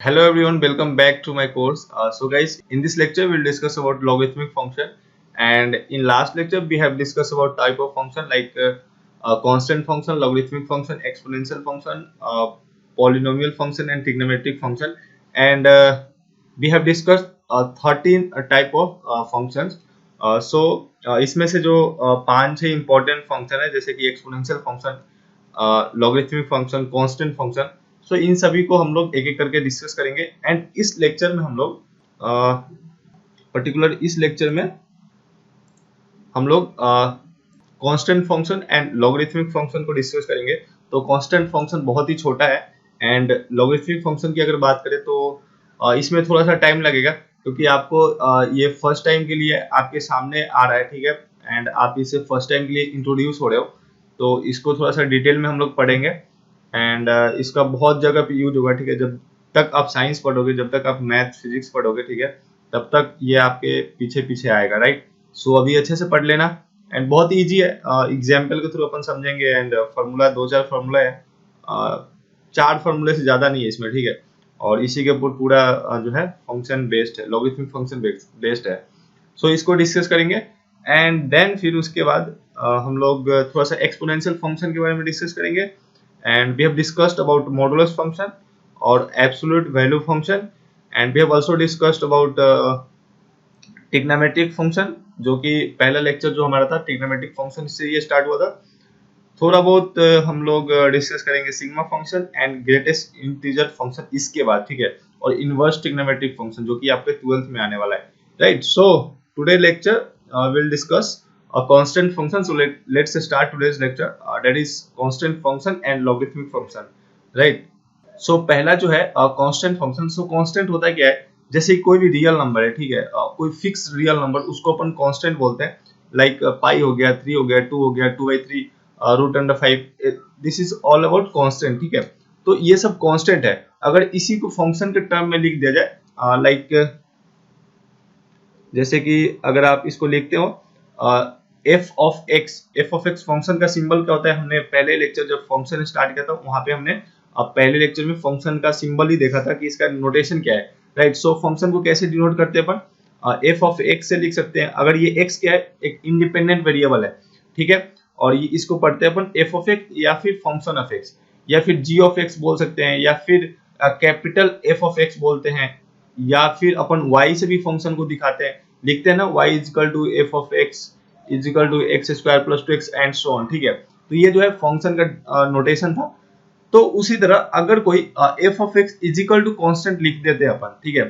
Hello everyone, welcome back to my course. So guys, in this lecture we'll discuss about logarithmic function, and in last lecture we have discussed about type of function like constant function, logarithmic function, exponential function, polynomial function and trigonometric function, and we have discussed 13 type of functions. इसमें से जो 5-6 important function है जैसे कि exponential function, logarithmic function, constant function, so इन सभी को हम लोग एक एक करके डिस्कस करेंगे। एंड इस लेक्चर में हम लोग पर्टिकुलर इस लेक्चर में हम लोग constant function and logarithmic function को डिस्कस करेंगे। तो कांस्टेंट फंक्शन बहुत ही छोटा है एंड लॉगरिथमिक फंक्शन की अगर बात करें तो इसमें थोड़ा सा टाइम लगेगा क्योंकि आपको ये फर्स्ट टाइम के लिए आपके सामने आ रहा है, ठीक है, एंड आप इसे फर्स्ट टाइम के लिए इंट्रोड्यूस हो रहे हो, तो इसको थोड़ा सा डिटेल में हम लोग पढ़ेंगे एंड इसका बहुत जगह पे यूज होगा, ठीक है। जब तक आप साइंस पढ़ोगे, जब तक आप मैथ फिजिक्स पढ़ोगे, ठीक है, तब तक ये आपके पीछे पीछे आएगा, राइट। सो अभी अच्छे से पढ़ लेना एंड बहुत इजी है, एग्जाम्पल के थ्रू अपन समझेंगे एंड फार्मूला 2-4 फार्मूला है, 4 फार्मूले से ज्यादा नहीं है इसमें, ठीक है, और इसी के ऊपर पूरा जो है फंक्शन बेस्ड है, लॉगरिथमिक फंक्शन बेस्ड है। सो इसको डिस्कस करेंगे एंड देन फिर उसके बाद हम लोग थोड़ा सा एक्सपोनेंशियल फंक्शन के बारे में डिस्कस करेंगे and we have discussed about modulus function और absolute value function and we have also discussed about trigonometric function, जो कि पहला लेक्चर जो हमारा था ट्रिग्नोमेट्रिक फंक्शन से ये स्टार्ट हुआ था। थोड़ा बहुत हम लोग डिस्कस करेंगे sigma function and greatest integer function इसके बाद, ठीक है, और इनवर्स ट्रिग्नोमेट्रिक फंक्शन जो कि आपके 12th में आने वाला है, right. So today lecture will discuss a constant function. So let's start today's lecture, that is constant function and logarithmic function, right. So पहला जो है constant function. So constant होता है क्या है, जैसे कोई भी रियल नंबर है, ठीक है, कोई फिक्स रियल नंबर, उसको अपन कांस्टेंट बोलते हैं। लाइक पाई हो गया, 3 हो गया, 2 हो गया, 2/3, √5, this is all about constant, ठीक है। तो ये सब कांस्टेंट है। अगर इसी को फंक्शन के टर्म में लिख दिया जाए, लाइक जैसे कि अगर आप इसको लिखते हो एफ ऑफ एक्स फंक्शन का सिंबल क्या होता है, हमने पहले लेक्चर जब फंक्शन स्टार्ट किया था वहां पे हमने पहले लेक्चर में फंक्शन का सिंबल ही देखा था कि इसका नोटेशन क्या है, राइट। सो फंक्शन को कैसे डिनोट करते हैं अपन, एफ ऑफ एक्स से लिख सकते हैं। अगर ये एक्स क्या है, एक इंडिपेंडेंट वेरिएबल है, ठीक है, और ये इसको पढ़ते हैं अपन एफ ऑफ एक्स या फिर फंक्शन ऑफ एक्स या फिर जी ऑफ एक्स बोल सकते हैं या फिर कैपिटल एफ ऑफ एक्स बोलते हैं, या फिर अपन वाई से भी फंक्शन को दिखाते हैं, लिखते हैं ना, y is equal to f of x is equal to x square plus 2x and so on, ठीक है। तो ये जो है फंक्शन का नोटेशन था। तो उसी तरह अगर कोई f of x is equal to constant लिख देते हैं अपन, ठीक है,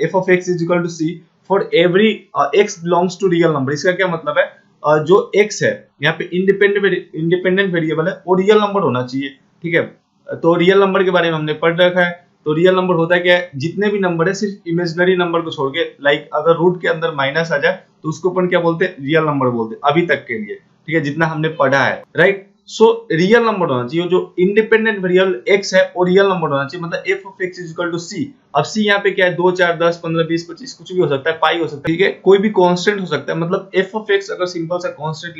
f of x is equal to c for every x belongs to real number. इसका क्या मतलब है, जो एक्स है यहाँ पे इंडिपेंडेंट वेरिएबल है, वो रियल नंबर होना चाहिए, ठीक है। तो रियल नंबर के बारे में हमने पढ़ रखा है। तो रियल नंबर होता है क्या है, जितने भी नंबर है सिर्फ इमेजिनरी नंबर को छोड़ के, लाइक अगर रूट के अंदर माइनस आ जाए तो उसको अपन क्या बोलते हैं, रियल नंबर बोलते हैं अभी तक के लिए, ठीक है, जितना हमने पढ़ा है, राइट। सो रियल नंबर होना चाहिए, जो इंडिपेंडेंट वेरिएबल एक्स है वो रियल नंबर होना चाहिए, मतलब F of x is equal to C. अब सी यहाँ पे क्या है, 2, 4, 10, 15, 20, 25 कुछ भी हो सकता है, पाई हो सकता है, ठीक है, कोई भी कांस्टेंट हो सकता है। मतलब एफ ऑफ एक्स अगर सिंपल सा कांस्टेंट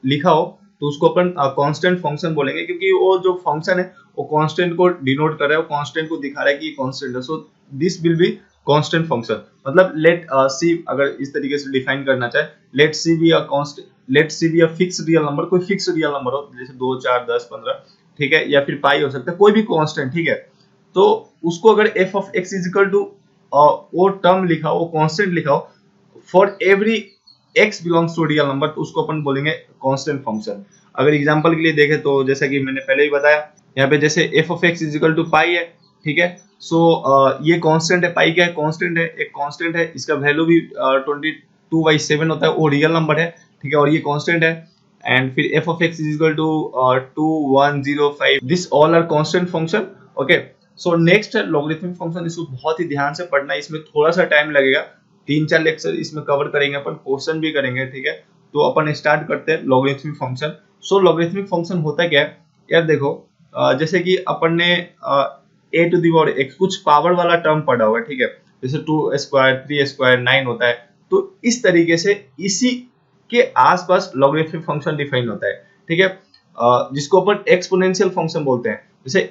लिखा हो तो उसको अपन कांस्टेंट फंक्शन बोलेंगे, क्योंकि वो जो फंक्शन है वो कांस्टेंट को डिनोट कर रहा है, वो कांस्टेंट को दिखा रहा है कि ये कांस्टेंट है। So this will be constant function. मतलब लेट सी, अगर इस तरीके से डिफाइन करना चाहे, let c be a constant, let c be a fix real number, कोई फिक्स रियल नंबर हो जैसे 2, 4, 10, 15, ठीक है, या फिर पाई हो सकता है, कोई भी कांस्टेंट, ठीक है। तो उसको अगर f of x is equal to वो टर्म लिखा हो, वो कांस्टेंट लिखा हो for every x belongs to real number, तो उसको अपन बोलेंगे कांस्टेंट फंक्शन। अगर एग्जांपल के लिए देखें तो जैसा कि मैंने पहले ही बताया, यहाँ पे जैसे f of x is equal to pi है, ठीक है। सो ये कांस्टेंट है, पाई क्या है, कांस्टेंट है, एक कांस्टेंट है, इसका वैल्यू भी 22/7 होता है, वो रियल नंबर है, ठीक है, और ये कांस्टेंट है। एंड फिर f of x is equal to 2105, this all are constant function, okay. So next है लॉगरिथमिक फंक्शन। इसको बहुत ही ध्यान से पढ़ना है, इसमें थोड़ा सा टाइम लगेगा, 3-4 लेक्चर इसमें कवर करेंगे अपन, क्वेश्चन भी करेंगे, ठीक है। तो अपन स्टार्ट करते हैं लॉगरिथमिक फंक्शन। सो लॉगरिथमिक फंक्शन होता क्या है यार, देखो जैसे कि अपन ने a to the power x कुछ पावर वाला टर्म पढ़ा होगा, ठीक है, जैसे 2 स्क्वायर, 3 स्क्वायर, 9 होता है। तो इस तरीके से इसी के आसपास लॉगरिथमिक फंक्शन डिफाइन होता है, ठीक है, जिसको अपन एक्सपोनेंशियल फंक्शन बोलते हैं। जैसे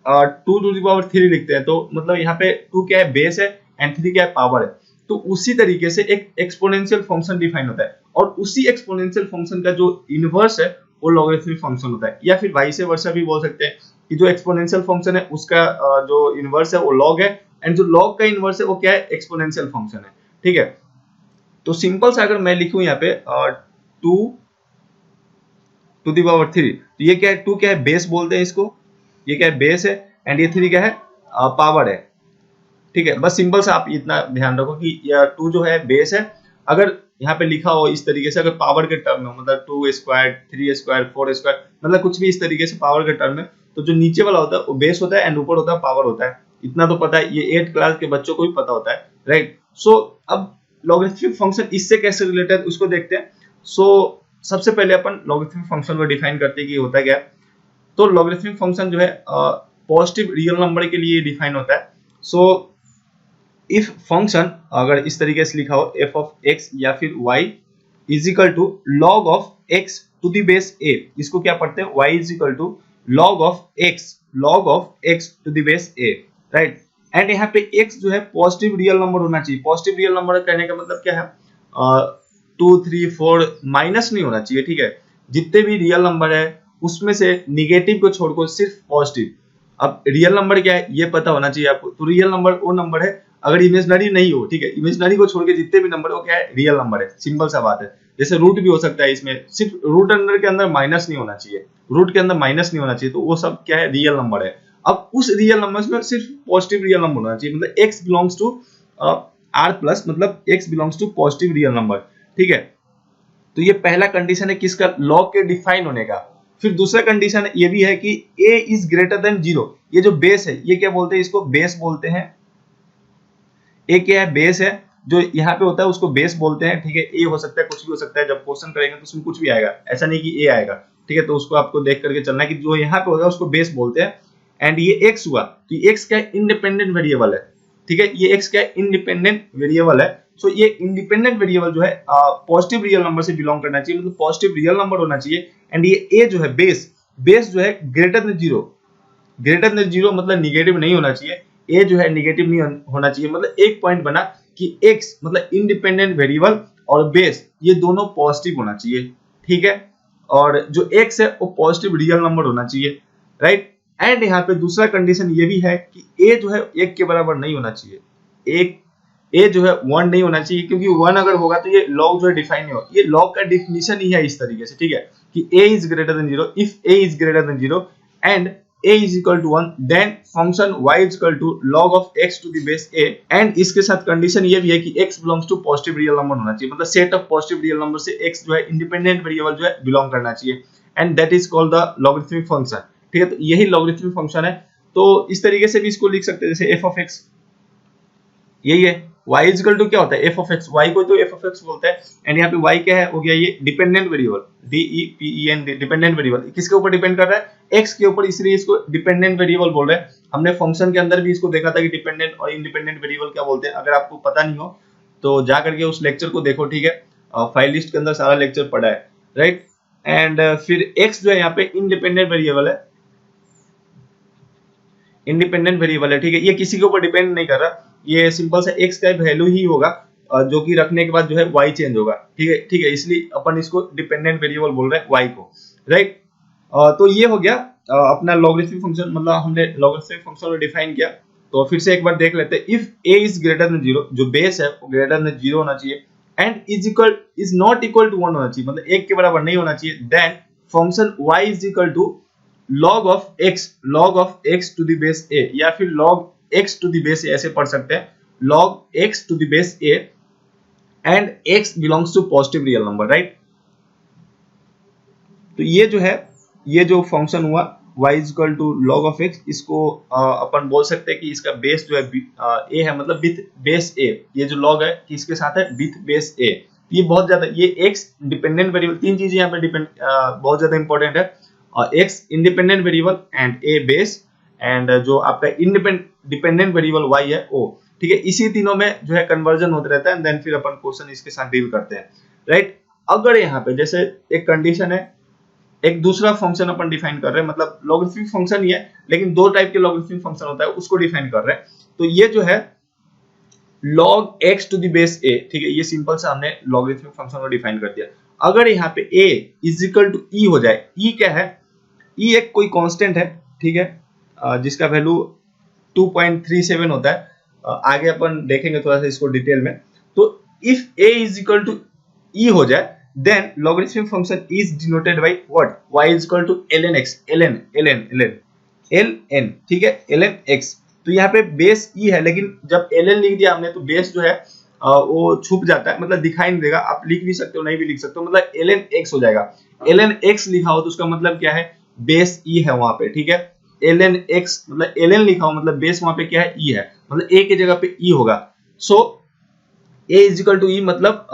2 टू द पावर 3 लिखते हैं, तो मतलब यहाँ पे 2 क्या है, बेस है, एंड 3 क्या है, पावर है। तो उसी तरीके से एक एक्सपोनेंशियल फंक्शन डिफाइन होता है, और उसी एक्सपोनेंशियल फंक्शन का जो इनवर्स है वो लॉगरिथमिक फंक्शन होता है, या फिर वाइस वर्सा भी बोल सकते हैं कि जो एक्सपोनेंशियल फंक्शन है उसका जो इनवर्स है वो लॉग है, एंड जो लॉग का इनवर्स है वो क्या है, एक्सपोनेंशियल फंक्शन है। ठीक है, तो सिंपल सा अगर मैं लिखूं यहाँ पे 2 टू दी पावर 3, तो ये क्या है, 2 क्या है, बेस बोलते हैं इसको, ये क्या है, बेस है, एंड ये 3 क्या है, पावर है। ठीक है, बस सिंपल सा आप इतना ध्यान रखो कि 2 जो है बेस है, अगर यहाँ पे लिखा हो इस तरीके से, अगर पावर के टर्म में मतलब 2 स्क्वायर 3 स्क्वायर 4 स्क्वायर मतलब कुछ भी इस तरीके से पावर के टर्म में, तो जो नीचे वाला होता है वो बेस होता है, एंड ऊपर होता है पावर होता है। इतना तो पता है, ये 8th क्लास के बच्चों को भी पता होता है, राइट। सो अब लॉगरिथमिक फंक्शन इससे कैसे रिलेटेड उसको देखते हैं। सो सबसे पहले अपन लॉगरिथमिक फंक्शन को डिफाइन करते हैं कि होता क्या है। तो लॉगरिथमिक फंक्शन जो है पॉजिटिव रियल नंबर के लिए डिफाइन होता है। सो इफ फंक्शन अगर इस तरीके से लिखा हो f ऑफ x या फिर y is equal to log of x to the base a, इसको क्या पढ़ते हैं, y is equal to log of x to the base a, right. And यहाँ पे x जो है पॉजिटिव रियल नंबर होना चाहिए। पॉजिटिव रियल नंबर कहने का मतलब क्या है, 2 3 4 माइनस नहीं होना चाहिए। ठीक है, जितने भी रियल नंबर है उसमें से निगेटिव को छोड़कर सिर्फ पॉजिटिव। अब रियल नंबर क्या है ये पता होना चाहिए आपको, तो रियल नंबर वो नंबर है अगर इमेजिनरी नहीं हो। ठीक है, इमेजिनरी को छोड़ के जितने भी नंबर हो क्या है, रियल नंबर है, सिंपल सा बात है। जैसे रूट भी हो सकता है, इसमें सिर्फ रूट अंडर के अंदर माइनस नहीं होना चाहिए, रूट के अंदर माइनस नहीं होना चाहिए, तो वो सब क्या है, रियल नंबर है। अब उस रियल नंबर में सिर्फ पॉजिटिव रियल नंबर होना चाहिए, मतलब x belongs to r plus, मतलब x belongs to positive real number. ठीक है, तो ये पहला कंडीशन है किसका, लॉग के डिफाइन होने का। फिर दूसरा कंडीशन ये भी है कि a इज ग्रेटर देन 0। ये जो बेस है ये क्या बोलते हैं, इसको बेस बोलते हैं। ए क्या है, बेस है, जो यहाँ पे होता है उसको बेस बोलते हैं। ठीक है, ए हो सकता है, कुछ भी हो सकता है, जब क्वेश्चन करेंगे तो उसमें कुछ भी आएगा, ऐसा नहीं कि ए आएगा। ठीक है, तो उसको आपको देख करके चलना है कि जो यहाँ पे होगा उसको बेस बोलते हैं। एंड ये एक्स हुआ, तो ये एक्स क्या है, इंडिपेंडेंट वेरिएबल है। ठीक है, ये एक्स क्या है, इंडिपेंडेंट वेरिएबल है। सो ये इंडिपेंडेंट वेरिएबल जो है पॉजिटिव रियल नंबर से बिलोंग करना चाहिए, मतलब पॉजिटिव रियल नंबर होना चाहिए। एंड ये ए जो है बेस जो है ग्रेटर देन 0, ग्रेटर देन 0 मतलब निगेटिव नहीं होना चाहिए। ए जो है निगेटिव नहीं होना चाहिए, मतलब एक पॉइंट बना कि x मतलब इंडिपेंडेंट वेरिएबल और बेस ये दोनों पॉजिटिव होना चाहिए। ठीक है, और जो x है वो पॉजिटिव रियल नंबर होना चाहिए, राइट। एंड यहाँ पे दूसरा कंडीशन ये भी है कि a जो है 1 के बराबर नहीं होना चाहिए, a जो है 1 नहीं होना चाहिए, क्योंकि 1 अगर होगा तो ये लॉग जो है डिफाइन नहीं होगा। ये लॉग का डिफिनीशन ही है इस तरीके से। ठीक है, कि a is greater than 0, if a is greater than 0 and a is equal to 1, then function y is equal to log of x to the base a। And इसके साथ कंडीशन ये भी है कि x belongs to positive real number होना चाहिए, मतलब set of positive real number से x जो है इंडिपेंडेंट वेरिएबल जो है बिलोंग करना चाहिए, and that is called the logarithmic function. ठीक है, तो यही लॉगरिथमिक फंक्शन है। तो इस तरीके से भी इसको लिख सकते हैं, जैसे f of x यही है, y इज इक्वल टू क्या होता है, f of x, y को तो f of x बोलते हैं। एंड यहाँ पे y क्या है, हो गया ये dependent variable, DEPEN, dependent variable. किसके ऊपर डिपेंड कर रहा है, x के ऊपर, इसलिए इसको डिपेंडेंट वेरिएबल बोल रहे हैं। हमने फंक्शन के अंदर भी इसको देखा था कि डिपेंडेंट और इंडिपेंडेंट वेरिएबल क्या बोलते हैं। अगर आपको पता नहीं हो तो जा करके उस लेक्चर को देखो। ठीक है, फाइल लिस्ट के अंदर सारा लेक्चर पढ़ा है, राइट। एंड फिर x जो है यहाँ पे इंडिपेंडेंट वेरिएबल है, इंडिपेंडेंट वेरिएबल है। ठीक है, ये किसी के ऊपर डिपेंड नहीं कर रहा, ये सिंपल सा x का वैल्यू ही होगा जो कि रखने के बाद जो है y चेंज होगा। ठीक है, इसलिए अपन इसको डिपेंडेंट वेरिएबल बोल रहे हैं y को, राइट। तो ये हो गया अपना लॉगरिथमिक फंक्शन, मतलब हमने लॉगरिथमिक फंक्शन को डिफाइन किया। तो फिर से एक बार देख लेते हैं, if a is greater than 0, जो बेस है वो ग्रेटर देन 0 होना चाहिए, and is not equal to 1 होना चाहिए, मतलब 1 के बराबर नहीं होना चाहिए, then function y is equal to log of x to the base a, या फिर log x to the base a ऐसे पढ़ सकते हैं, log x to the base a and x belongs to positive real number, right। तो ये जो है, ये जो फंक्शन हुआ y is equal to log of x, इसको अपन बोल सकते हैं कि इसका बेस जो है a है, मतलब विथ बेस a। ये जो log है किसके साथ है, विथ बेस a। ये बहुत ज्यादा, ये x डिपेंडेंट वेरिएबल, तीन चीजें यहाँ पे डिपेंड बहुत ज्यादा इंपॉर्टेंट है, x independent variable and a base, and जो आपका डिपेंडेंट वेरिएबल y है o। ठीक है, इसी तीनों में जो है कन्वर्जन होता रहता है, एंड देन फिर अपन क्वेश्चन इसके साथ डील करते हैं, राइट। अगर यहाँ पे जैसे एक कंडीशन है एक दूसरा फंक्शन अपन डिफाइन कर रहे हैं, मतलब लॉगरिथमिक फंक्शन ही है लेकिन दो टाइप के लॉगरिथमिक फंक्शन होता है, उसको डिफाइन कर रहे हैं। तो ये जो है log x to the base a, ठीक है, ये सिंपल सा हमने लॉगरिथमिक फंक्शन को डिफाइन कर दिया। अगर यहाँ पे a is equal to e हो जाए, e क्या है, e एक कोई कांस्टेंट है, ठीक है, जिसका वैल्यू 2.37 होता है। आगे अपन देखेंगे थोड़ा सा इसको डिटेल में। तो if a is equal to e हो जाए then logarithmic function is denoted by what, y is equal to ln x, ln, ठीक है, ln x। तो यहाँ पे बेस e है लेकिन जब ln लिख दिया हमने तो बेस जो है वो छुप जाता है, मतलब दिखाई नहीं देगा। आप लिख भी सकते हो, नहीं भी लिख सकते हो, मतलब ln x हो जाएगा। ln x लिखा हो तो उसका मतलब क्या है, बेस e है वहां पे, ठीक है। ln x मतलब ln लिखा हो मतलब बेस वहां पे क्या है, e है, मतलब a की जगह पे e होगा। So a is equal to e मतलब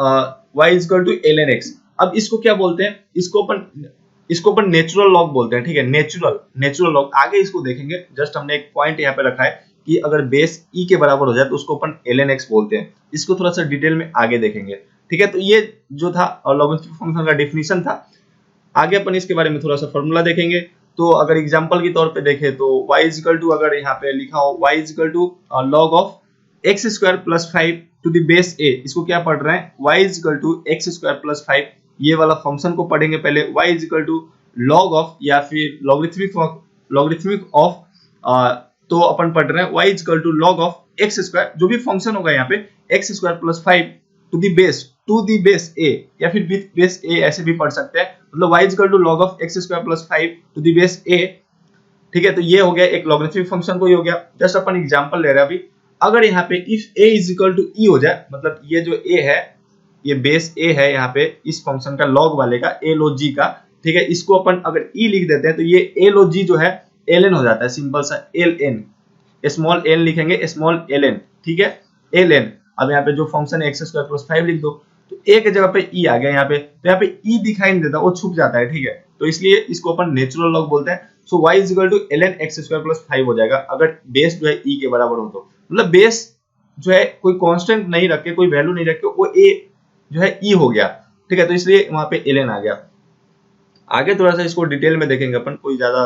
y is equal to ln x। अब इसको क्या बोलते हैं, इसको अपन नेचुरल लॉग बोलते हैं, ठीक है, नेचुरल लॉग। आगे इसको देखेंगे, जस्ट हमने एक पॉइंट यहाँ पे रखा है कि अगर बेस e के बराबर हो जाए तो उसको अपन ln x बोलते हैं। इसको थोड़ा सा डिटेल में आगे देखेंगे, ठीक है। तो ये जो था लॉगरिथमिक फंक्शन का डेफिनेशन था। आगे अपन इसके बारे में थोड़ा सा फॉर्मूला देखेंगे। तो अगर एग्जांपल के तौर पे देखें तो y इज इक्वल टू, अगर यहाँ पे लिखा हो y is equal to log of x square plus 5 to the base a, इसको क्या पढ़ रहे हैं, y is equal to x square plus 5, ये वाला फंक्शन को पढ़ेंगे पहले। y is equal to log of या फिर लॉगरिथमिक ऑफ, तो अपन पढ़ रहे हैं y is equal to log of x square, जो भी फंक्शन होगा यहाँ पे x square plus 5 to the base a, या फिर विथ बेस a ऐसे भी पढ़ सकते हैं, मतलब y is equal to log of x square plus 5 to the base a, ठीक है। तो ये हो गया एक लॉगरिथमिक फंक्शन को ही हो गया। जस्ट अपन एग्जांपल ले रहे हैं अभी। अगर यहाँ पे if a is equal to e हो जाए, मतलब ये जो a है, ये बेस a है यहाँ पे इस फंक्शन का लॉग वाले का, a log g का, ठीक है, इसको अपन अगर e लिख देते हैं तो ये a log g जो है ln हो जाता है, सिंपल सा ln, स्मॉल n लिखेंगे, स्मॉल ln, ठीक है, ln। अब यहाँ पे जो फंक्शन है x स्क्वायर प्लस 5 लिख दो, तो a के जगह पे e आ गया यहाँ पे, तो यहाँ पे e दिखाई नहीं देता, वो छुप जाता है, ठीक है। तो इसलिए इसको अपन नेचुरल लॉग बोलते हैं। So y is equal to ln x square plus 5 हो जाएगा अगर बेस जो है e के बराबर हो तो, मतलब बेस जो है कोई कांस्टेंट नहीं रखे, कोई वैल्यू नहीं रखे, वो a जो है e हो गया, ठीक है। तो इसलिए वहां पे ln आ गया। आगे थोड़ा सा इसको डिटेल में देखेंगे अपन, कोई ज्यादा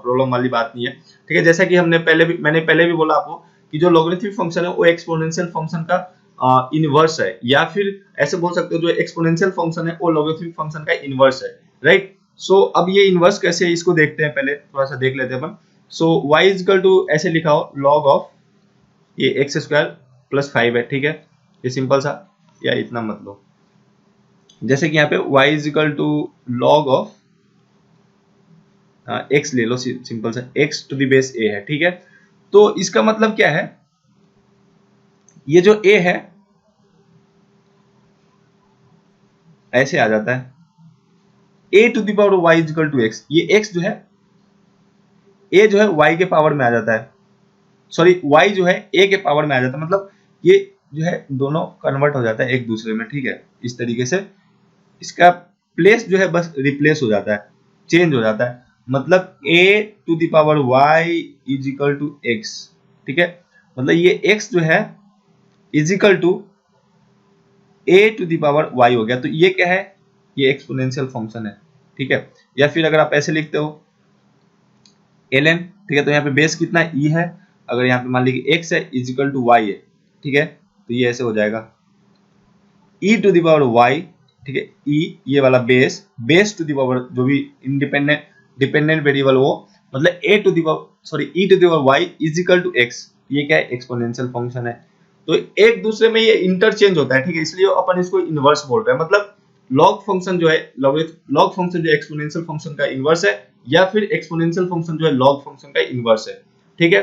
प्रॉब्लम वाली बात नहीं है, ठीक है। जैसा कि मैंने पहले भी बोला आपको कि जो लॉगरिथमिक फंक्शन है वो एक्सपोनेंशियल फंक्शन का इनवर्स है, या फिर ऐसे बोल सकते हो जो एक्सपोनेंशियल फंक्शन है वो लॉगरिथमिक फंक्शन का इनवर्स है, राइट। सो अब ये इनवर्स कैसे है इसको देखते हैं, पहले थोड़ा सा देख लेते हैं अपन। सो y इज इक्वल टू ऐसे लिखा हो log ऑफ ये x स्क्वायर प्लस 5 है, ठीक है, ये सिंपल सा, या इतना मत लो, जैसे कि यहाँ पे y is equal to log of x ले लो, सिंपल सा x to the base a है, ठीक है। तो इसका मतलब क्या है, ये जो a है ऐसे आ जाता है, a to the power y is equal to x, ये x जो है a जो है y के पावर में आ जाता है, सॉरी y जो है a के पावर में आ जाता है, मतलब ये जो है दोनों कन्वर्ट हो जाता है एक दूसरे में, ठीक है। इस तरीके से इसका प्लेस जो है बस रिप्लेस हो जाता है, चेंज हो जाता है, मतलब a to the power y is equal to x, ठीक है, मतलब ये x जो है is equal to a to the power y हो गया। तो ये क्या है, ये एक्सपोनेंशियल फंक्शन है, ठीक है। या फिर अगर आप ऐसे लिखते हो ln, ठीक है, तो यहाँ पे बेस कितना e है, अगर यहाँ पे मान लीजिए x है इज इक्वल टू y है, ठीक है, तो ये ऐसे हो जाएगा e to the power y, ठीक है, e ये वाला बेस टू द पावर जो भी डिपेंडेंट वेरिएबल वो, मतलब e to the power y is equal to x, ये क्या है, एक्सपोनेंशियल फंक्शन है। तो एक दूसरे में ये इंटरचेंज होता है, ठीक है, इसलिए अपन इसको इनवर्स बोल रहे हैं, मतलब लॉग फंक्शन जो है लॉग फंक्शन जो एक्सपोनेंशियल फंक्शन का इनवर्स है, या फिर एक्सपोनेंशियल फंक्शन जो है लॉग फंक्शन का इनवर्स है, ठीक है।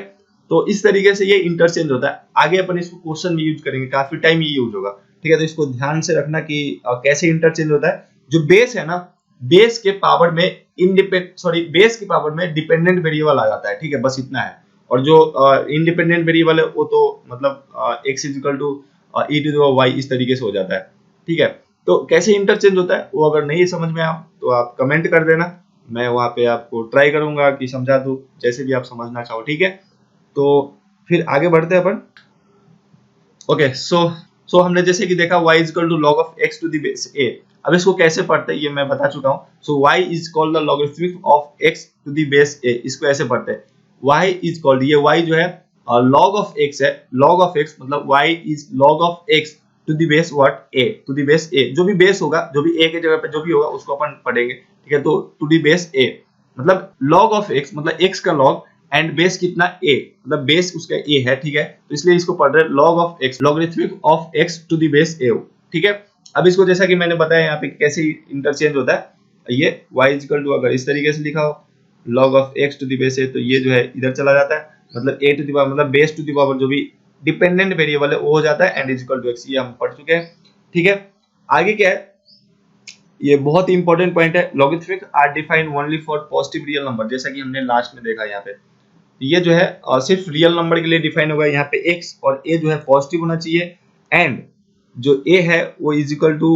तो इस तरीके से ये इंटरचेंज होता है। आगे अपन इसको क्वेश्चन में यूज करेंगे, काफी टाइम ये यूज होगा, ठीक है। तो इसको ध्यान से रखना कि कैसे इंटरचेंज होता है। जो बेस है ना, बेस के पावर में डिपेंडेंट वेरिएबल आ जाता है, ठीक है, बस इतना है। और जो इंडिपेंडेंट वेरिएबल है वो तो मतलब x is equal to e to the power y इस तरीके से हो जाता है, ठीक है। तो कैसे इंटरचेंज होता है वो अगर नहीं समझ में आया तो आप कमेंट कर देना, मैं वहां पे आपको ट्राई करूंगा कि समझा दूं, जैसे भी आप समझना चाहो, ठीक है। तो फिर आगे बढ़ते हैं अपन। ओके, सो सो हमने जैसे कि देखा y is equal to log of x to the base a। अब इसको कैसे पढ़ते हैं ये मैं बता चुका हूँ। So y is called the logarithmic of x to the base a। इसको ऐसे पढ़ते हैं, y इज कॉल्ड, ये y जो है log of x है, log of x मतलब y is log of x to the base what a, to the base a। जो भी बेस होगा, जो भी a के जगह पे जो भी होगा उसको अपन पढ़ेंगे, ठीक है। तो टू द बेस a मतलब log of x मतलब x का log एंड बेस कितना a, मतलब बेस उसका a है, ठीक है। तो इसलिए इसको पढ़ रहे हैं log of x, logarithmic of x to the base a, ठीक है। अब इसको जैसा कि मैंने बताया यहाँ पे कैसे इंटरचेंज होता है, ये y इज इक्वल टू अगर इस तरीके से लिखा हो log of x to the base a, तो ये जो है इधर चला जाता है, मतलब a टू द पावर मतलब बेस टू द पावर जो भी डिपेंडेंट वेरिएबल है वो हो जाता है, and is equal to x, ये हम पढ़ चुके हैं, ठीक है। आगे क्या है, ये बहुत ही इंपॉर्टेंट पॉइंट है, logarithmic are defined only for positive real number, जैसा कि हमने लास्ट में देखा यहाँ पे। ये जो है सिर्फ रियल नंबर के लिए डिफाइन होगा, यहाँ पे x और a जो है पॉजिटिव होना चाहिए, एंड जो a है वो इज इक्वल टू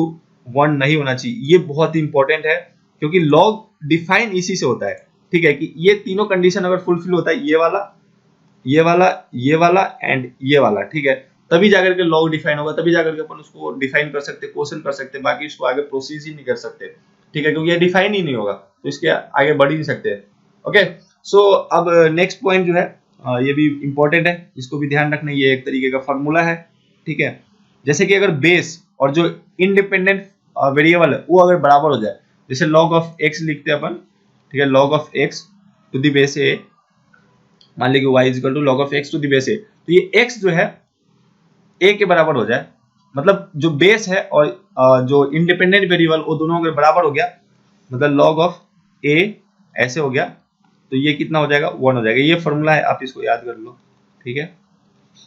1 नहीं होना चाहिए। ये बहुत ही इंपॉर्टेंट है क्योंकि लॉग डिफाइन इसी से होता है, ठीक है, कि ये तीनों कंडीशन अगर फुलफिल होता है, ये वाला, ये वाला, ये वाला एंड ये वाला, ठीक है, तभी जाकर के लॉग डिफाइन होगा, तभी जाकर के अपन उसको डिफाइन कर सकते, क्वेश्चन कर सकते, बाकी इसको आगे प्रोसीड ही नहीं कर सकते, ठीक है, क्योंकि ये डिफाइन ही नहीं होगा तो इसके आगे बढ़ ही नहीं सकते। ओके, सो अब नेक्स्ट पॉइंट जो है ये भी इंपॉर्टेंट है, इसको भी ध्यान रखना, ये एक तरीके का फॉर्मूला है, ठीक है। जैसे कि अगर बेस और जो इंडिपेंडेंट वेरिएबल है वो अगर बराबर हो जाए, जैसे log ऑफ x लिखते हैं अपन, ठीक है, log of x to the base a, मान लीजिए y is equal to log of x to the base a, तो ये x जो है a के बराबर हो जाए, मतलब जो बेस है और जो इंडिपेंडेंट वेरिएबल वो दोनों अगर बराबर हो गया, मतलब log ऑफ a ऐसे हो गया, तो ये कितना हो जाएगा, 1 हो जाएगा। ये फॉर्मूला है, आप इसको याद कर लो, ठीक है,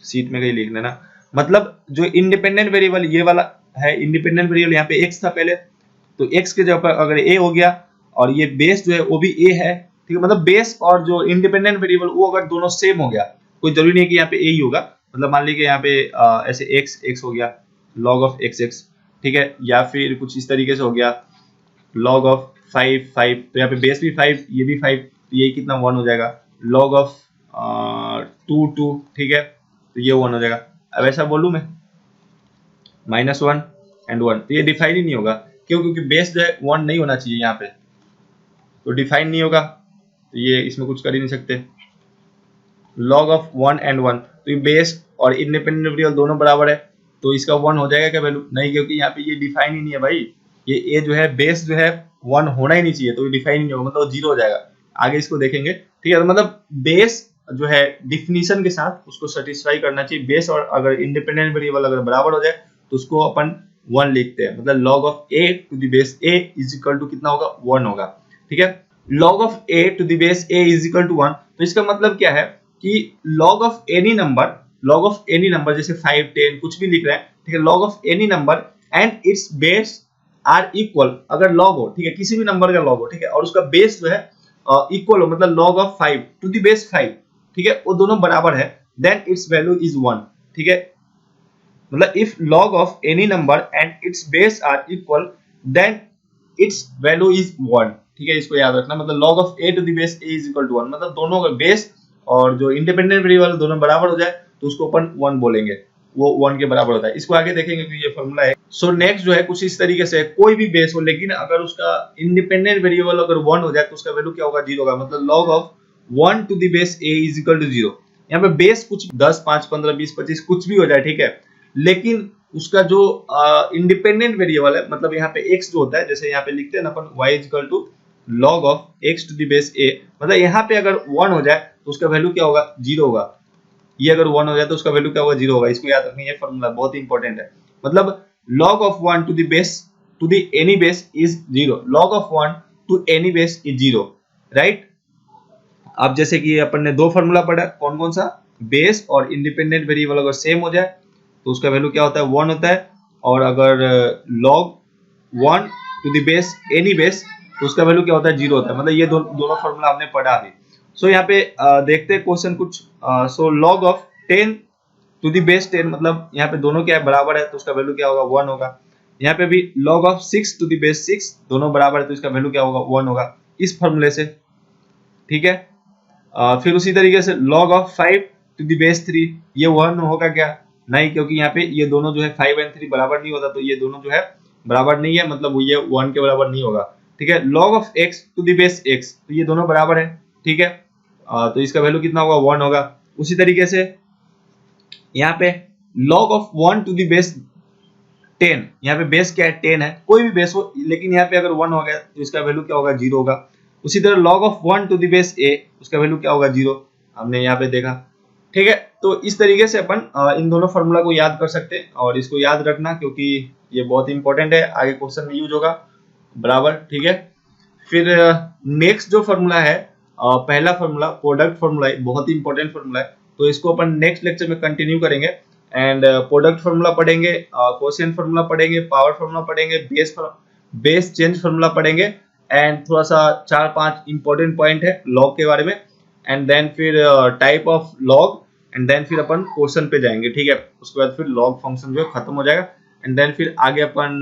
सीट में कहीं लिख लेना। मतलब जो इंडिपेंडेंट वेरिएबल ये वाला है, इंडिपेंडेंट वेरिएबल यहाँ पे x था पहले, तो x के जगह पर अगर a हो गया और ये बेस जो है वो भी a है, ठीक है, मतलब बेस और जो इंडिपेंडेंट वेरिएबल वो अगर दोनों सेम हो गया, कोई जरूरी नहीं है कि यहाँ पे a ही होगा, मतलब मान लीजिए यहाँ पे ऐसे x हो गया log ऑफ x, ठीक है, या फिर कुछ इस तरीके से हो गया log ऑफ 5, तो यहाँ पे बेस भी 5, ये भी 5, तो ये कितना 1 हो जाएगा, log ऑफ 2, ठीक है, तो ये 1 हो जाएगा। अब ऐसा बोलूं मैं -1 एंड 1, तो ये डिफाइन ही नहीं होगा, क्यों, क्योंकि बेस जो है 1 नहीं होना चाहिए यहाँ पे, तो डिफाइन नहीं होगा, तो ये इसमें कुछ कर ही नहीं सकते। log ऑफ 1 एंड 1, तो ये बेस और इंडिपेंडेंट वेरिएबल दोनों बराबर है, तो इसका 1 हो जाएगा क्या वैल्यू, नहीं, क्योंकि यहाँ पे ये डिफाइन ही नहीं है भाई, ये जो है बेस जो है 1 होना ही नहीं चाहिए, तो ये डिफाइन ही नहीं होगा, मतलब 0 हो जाएगा। आगे इसको देखेंगे, ठीक है, तो मतलब बेस जो है डिफिनीशन के साथ उसको सेटिस्फाई करना चाहिए, बेस और अगर इंडिपेंडेंट वेरिएबल अगर बराबर हो जाए तो उसको अपन 1 लिखते हैं, मतलब log of a to the base a is equal to कितना होगा, 1 होगा, ठीक है। log of a to the base a is equal to 1, तो इसका मतलब क्या है कि log ऑफ एनी नंबर जैसे 5, 10 कुछ भी लिख रहे हैं, ठीक है, log of any number and its base are equal, अगर log हो, ठीक है, किसी भी नंबर का log हो, ठीक है, और उसका बेस जो है इक्वल हो, मतलब log of 5 to the base 5, ठीक है, वो दोनों बराबर है, देन इट्स वैल्यू इज 1, ठीक है, मतलब if log of any number and its base are equal then its value is 1, ठीक है, इसको याद रखना, मतलब log of a to the base a is equal to 1, मतलब दोनों का बेस और जो इंडिपेंडेंट वेरिएबल दोनों बराबर हो जाए तो उसको अपन 1 बोलेंगे, वो 1 के बराबर होता है। इसको आगे देखेंगे कि ये फॉर्मूला है। सो नेक्स्ट जो है कुछ इस तरीके से, कोई भी बेस हो लेकिन अगर उसका इंडिपेंडेंट वेरिएबल अगर 1 हो जाए तो उसका वैल्यू क्या होगा, 0 होगा, मतलब log of 1 to the base a is equal to 0। यहाँ पे बेस कुछ 10, 5, 15, 20, 25 कुछ भी हो जाए, ठीक है, लेकिन उसका जो इंडिपेंडेंट वेरिएबल है, मतलब यहाँ पे x जो होता है, जैसे यहाँ पे लिखते हैं ना अपन y is equal to log of x to the base a, मतलब यहाँ पे अगर 1 हो जाए तो उसका वैल्यू क्या होगा, 0 होगा, ये अगर 1 हो जाए तो उसका वैल्यू क्या होगा, 0 होगा। इसको याद रखना, ये फॉर्मूला बहुत ही इंपॉर्टेंट है, मतलब log of 1 to the base to the any base is 0, log of 1 to any base is 0, right. अब जैसे कि अपन ने दो फॉर्मूला पढ़ा, कौन कौन सा, बेस और इंडिपेंडेंट वेरिएबल अगर सेम हो जाए तो उसका वैल्यू क्या होता है, 1 होता है, और अगर log 1 to the base any base तो उसका वैल्यू क्या होता है, 0 होता है, मतलब ये दोनों फॉर्मूला हमने पढ़ा अभी। सो यहाँ पे देखते हैं क्वेश्चन कुछ, so log of 10 to the base 10, मतलब यहाँ पे दोनों क्या है, बराबर है, तो उसका वैल्यू क्या होगा, 1 होगा। यहाँ पे भी log of 6 to the base 6, दोनों बराबर है, तो इसका वैल्यू क्या होगा, 1 होगा, इस फॉर्मूले से, ठीक है। फिर उसी तरीके से log of 5 to the base 3, ये 1 होगा क्या, नहीं, क्योंकि यहाँ पे ये दोनों जो है 5 एंड 3 बराबर नहीं होता, तो ये दोनों जो है बराबर नहीं है, मतलब वो ये 1 के बराबर नहीं होगा। ठीक है, log of x to the base x, तो ये दोनों बराबर है। ठीक है, तो इसका वैल्यू कितना होगा, 1 होगा। उसी तरीके से यहाँ पे log of 1 to the base 10, यहाँ पे बेस क्या है, 10 है, कोई भी बेस हो, लेकिन यहाँ पे अगर 1 हो गया तो इसका वैल्यू क्या होगा, 0 होगा। उसी तरह log of 1 to the base a, उसका वैल्यू क्या होगा, 0, हमने यहाँ पे देखा। ठीक है, तो इस तरीके से अपन इन दोनों फॉर्मूला को याद कर सकते हैं, और इसको याद रखना क्योंकि ये बहुत इंपॉर्टेंट है, आगे क्वेश्चन में यूज होगा बराबर। ठीक है, फिर नेक्स्ट जो फॉर्मूला है, पहला फॉर्मूला प्रोडक्ट फॉर्मूला है, बहुत ही इंपॉर्टेंट फॉर्मूला है, तो इसको अपन नेक्स्ट लेक्चर में कंटिन्यू करेंगे। एंड प्रोडक्ट फॉर्मूला पढ़ेंगे, क्वोशिएंट फॉर्मूला पढ़ेंगे, पावर फॉर्मूला पढ़ेंगे, बेस चेंज फॉर्मूला पढ़ेंगे, एंड थोड़ा सा 4-5 इंपॉर्टेंट पॉइंट है लॉग के बारे में, एंड देन फिर type of log, and then फिर अपन क्वेश्चन पे जाएंगे। ठीक है, उसके बाद फिर लॉग फंक्शन जो है खत्म हो जाएगा, एंड देन फिर आगे अपन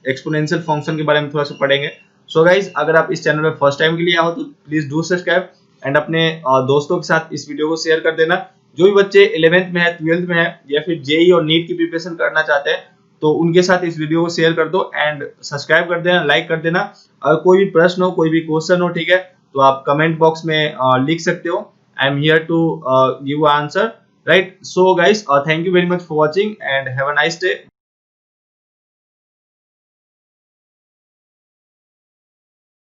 एक्सपोनेंशियल फंक्शन के बारे में थोड़ा सा पढ़ेंगे। सो गाइज, अगर आप इस चैनल पे फर्स्ट टाइम के लिए आओ तो प्लीज डू सब्सक्राइब, एंड अपने दोस्तों के साथ इस वीडियो को शेयर कर देना। जो भी बच्चे 11th में है, 12th में है, या फिर जेई और नीट की प्रिपरेशन करना चाहते हैं, तो उनके साथ इस वीडियो को शेयर कर दो, एंड सब्सक्राइब कर देना, लाइक कर देना। अगर कोई भी प्रश्न हो, कोई भी क्वेश्चन हो, ठीक है, तो आप कमेंट बॉक्स में लिख सकते हो। I am here to give answer, right. So guys, thank you very much for watching and have a nice day.